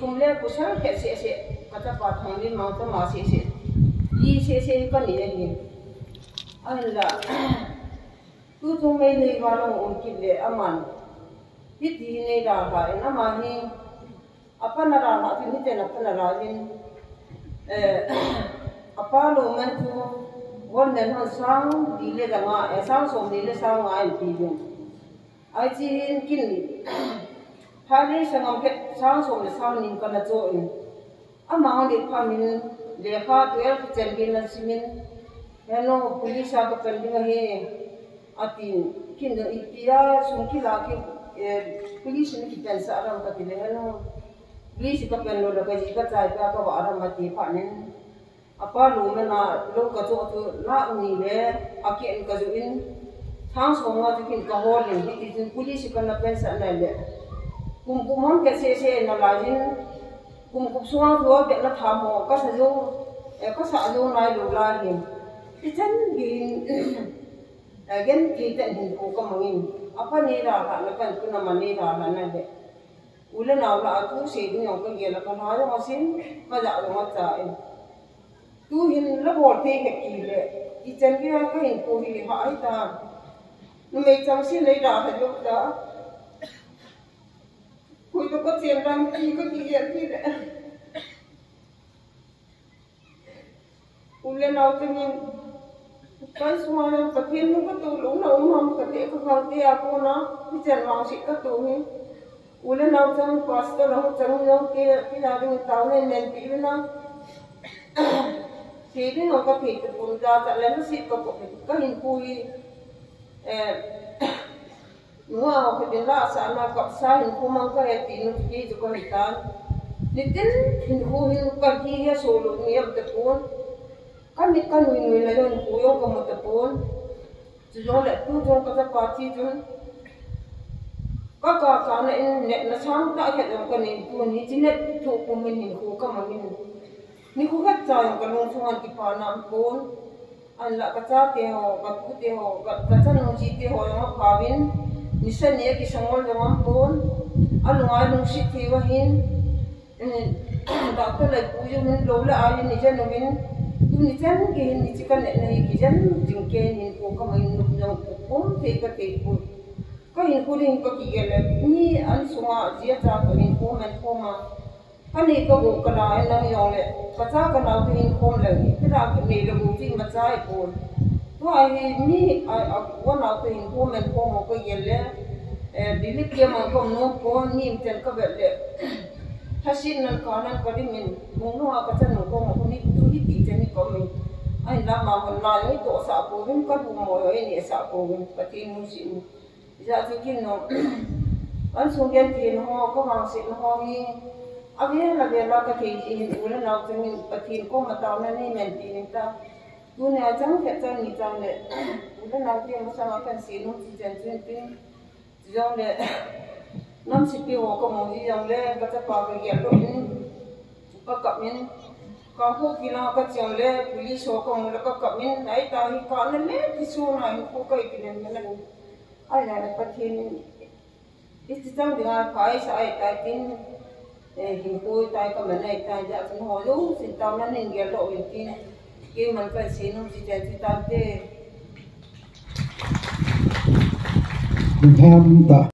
Phùng lê của sáng hết sẽ các cha bà thằng đi mang tới mà sẽ đi con đi này anh là tu chúng mấy người vào lòng ông kịp lệ aman ít thì này ra phải nó mà hi apa nara nak tu ni tên apa nara hin apa lo man tu won den han sang di le da nga sang som di le sang nga en pi bin ai chi kin Hari sangam ke sang som le sang nin kana cho in amang de phamin le kha 12 chenbin na simin hello police ka pending he atin kin de ipia sungki la ke police ni ki pensa aram ka tile hello police ka penlo la ka ji ka chai ka ka aram ma ti phanin apa lu me na lo ka cho tu na ni le aken ka ju in sang som nga ti kin ka hol in ti tin police ka na pensa na le kum hon ke se na lajin kum suang ro be na tham ho ka sa jo nai lo la hin ti chan gin again ki ten hin ko ka mangin apa ni ra ha na kan kuna mani ra na na de ule na la tu se du yong ka ge la ka ha ma sin ma ja lo ma cha tu hin la bol te ke ki le ti chan ge ka hin ko hi ha ai ta nu me chang sin le ra ha jo da Kui tu có tiền răng thì có kỷ niệm gì đấy. Ule nào thì mình cái số này có tiền nó có tu lúc nào không có tiền có khang tiền cô nó đi chân vào sĩ có tu hi. Ule nào trong pastor nó trong nhau cái nào thì tao nên nên tí nó. Thì cái nó có thể tự cùng ra tại lên nó sĩ có hình kui Nua aku kena sana kau sahinku mangkar tinu jadi juga hitam. Nitin hinku pergi dia solo ni am tepun. Kan ikan win lagi hinku yang kamu tepun. Jujur le tu jujur kata parti jun. Kakak kana in net nasang tak ket yang kan itu ni jinet tu kumin hinku kamu ni. Ni ku kat yang kalung sungan kipana pun. Anla kata teho, kat teho, kata nungsi teho yang kawin. Nisan niya kisangol naman po, alung si tiwahin, dakto like po yung lola ayon ni Jan namin, yung ni Jan kihin ni Chikan na hikijan, jingkehin po kamay ng pupong, teka po. Kahin ko rin kakigala, ni ang sunga siya tapahin po, man po ma. Kani ka po kalahin ng yung le, kata ka na kahin po lang, kaya nila po ting matay po. Wah ini wan aku info menko mau ke yelle, dili kia mau no ko ni mten ka belle. Hasin nan kanan kadi min, mungno aku chan no ko mau ni tu di ti ni ko min. Ai na ma na ni to sa ko bin ka bu mo yo ni sa ko bin pati nu si ni. Ja ti kin no. An sung gen ti no ko mang si no hi. Abi la be la ka ti ni ulan na tu ni pati ko mata na ni men ti ni ta. Dunia jangan kata ni jangan le, udah nanti yang bersama kan sinu si jangan jangan le, nam si piwo kamu si jangan le kata pakai ya lo ini, kakak min, kamu kina kata jangan le, polis kamu le kakak min, naik tahi kanan le, disu naik kukai kinen kenen, ay na patin, itu jangan dengan kai saya taikin, hingkui tai kaman naik tai jangan holu, sinta mana ninggal lo ini. Kau makan sinu cita-cita deh.